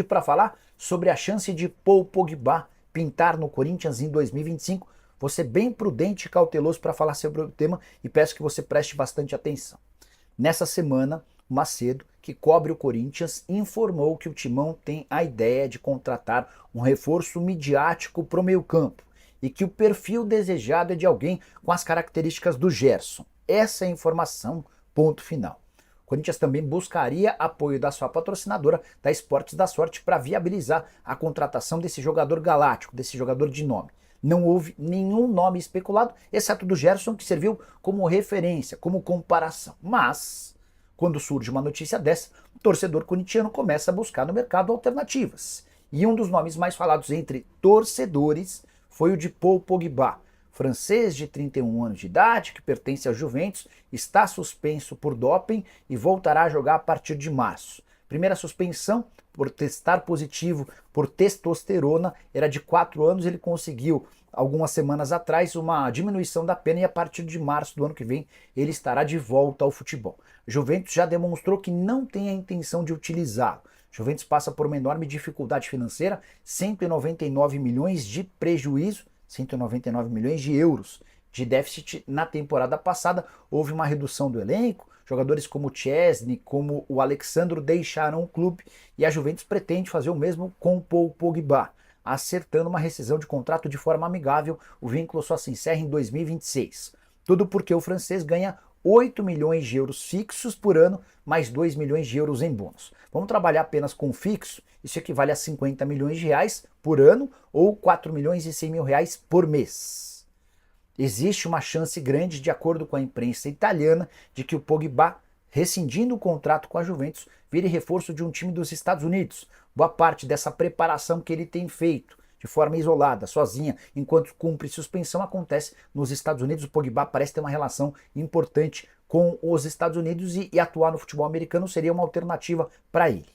para falar sobre a chance de Paul Pogba pintar no Corinthians em 2025. Vou ser bem prudente e cauteloso para falar sobre o tema e peço que você preste bastante atenção. Nessa semana, o Macedo, que cobre o Corinthians, informou que o Timão tem a ideia de contratar um reforço midiático para o meio-campo e que o perfil desejado é de alguém com as características do Gerson. Essa é a informação, ponto final. O Corinthians também buscaria apoio da sua patrocinadora, da Esportes da Sorte, para viabilizar a contratação desse jogador galáctico, desse jogador de nome. Não houve nenhum nome especulado, exceto do Gerson, que serviu como referência, como comparação. Mas, quando surge uma notícia dessa, o torcedor corintiano começa a buscar no mercado alternativas. E um dos nomes mais falados entre torcedores foi o de Paul Pogba, francês de 31 anos de idade, que pertence à Juventus, está suspenso por doping e voltará a jogar a partir de março. Primeira suspensão por testar positivo por testosterona era de 4 anos, ele conseguiu algumas semanas atrás uma diminuição da pena e a partir de março do ano que vem ele estará de volta ao futebol. A Juventus já demonstrou que não tem a intenção de utilizá-lo. A Juventus passa por uma enorme dificuldade financeira, 199 milhões de prejuízo, 199 milhões de euros de déficit na temporada passada. Houve uma redução do elenco, jogadores como o Chesney, como o Alexandro deixaram o clube e a Juventus pretende fazer o mesmo com o Paul Pogba, acertando uma rescisão de contrato de forma amigável. O vínculo só se encerra em 2026. Tudo porque o francês ganha 8 milhões de euros fixos por ano, mais 2 milhões de euros em bônus. Vamos trabalhar apenas com fixo, isso equivale a 50 milhões de reais por ano ou 4 milhões e 100 mil reais por mês. Existe uma chance grande, de acordo com a imprensa italiana, de que o Pogba, rescindindo o contrato com a Juventus, vire reforço de um time dos Estados Unidos. Boa parte dessa preparação que ele tem feito de forma isolada, sozinha, enquanto cumpre suspensão, acontece nos Estados Unidos. O Pogba parece ter uma relação importante com os Estados Unidos e atuar no futebol americano seria uma alternativa para ele.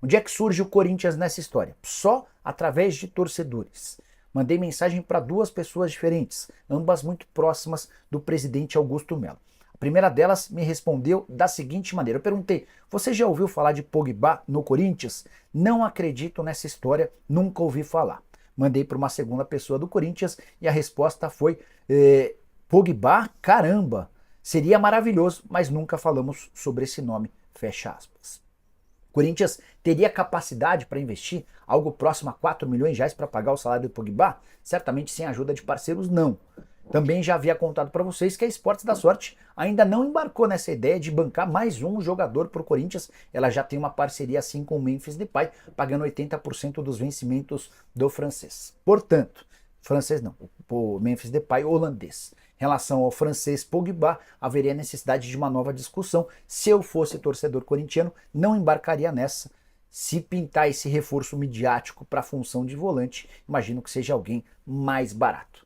Onde é que surge o Corinthians nessa história? Só através de torcedores. Mandei mensagem para duas pessoas diferentes, ambas muito próximas do presidente Augusto Melo. A primeira delas me respondeu da seguinte maneira. Eu perguntei: você já ouviu falar de Pogba no Corinthians? Não acredito nessa história, nunca ouvi falar. Mandei para uma segunda pessoa do Corinthians e a resposta foi: Pogba, caramba, seria maravilhoso, mas nunca falamos sobre esse nome, fecha aspas. O Corinthians teria capacidade para investir algo próximo a 4 milhões de reais para pagar o salário do Pogba? Certamente sem a ajuda de parceiros, não. Também já havia contado para vocês que a Esportes da Sorte ainda não embarcou nessa ideia de bancar mais um jogador para o Corinthians. Ela já tem uma parceria assim com o Memphis Depay, pagando 80% dos vencimentos do francês. Portanto, francês não, o Memphis Depay holandês. Em relação ao francês Pogba, haveria necessidade de uma nova discussão. Se eu fosse torcedor corintiano, não embarcaria nessa. Se pintar esse reforço midiático para a função de volante, imagino que seja alguém mais barato.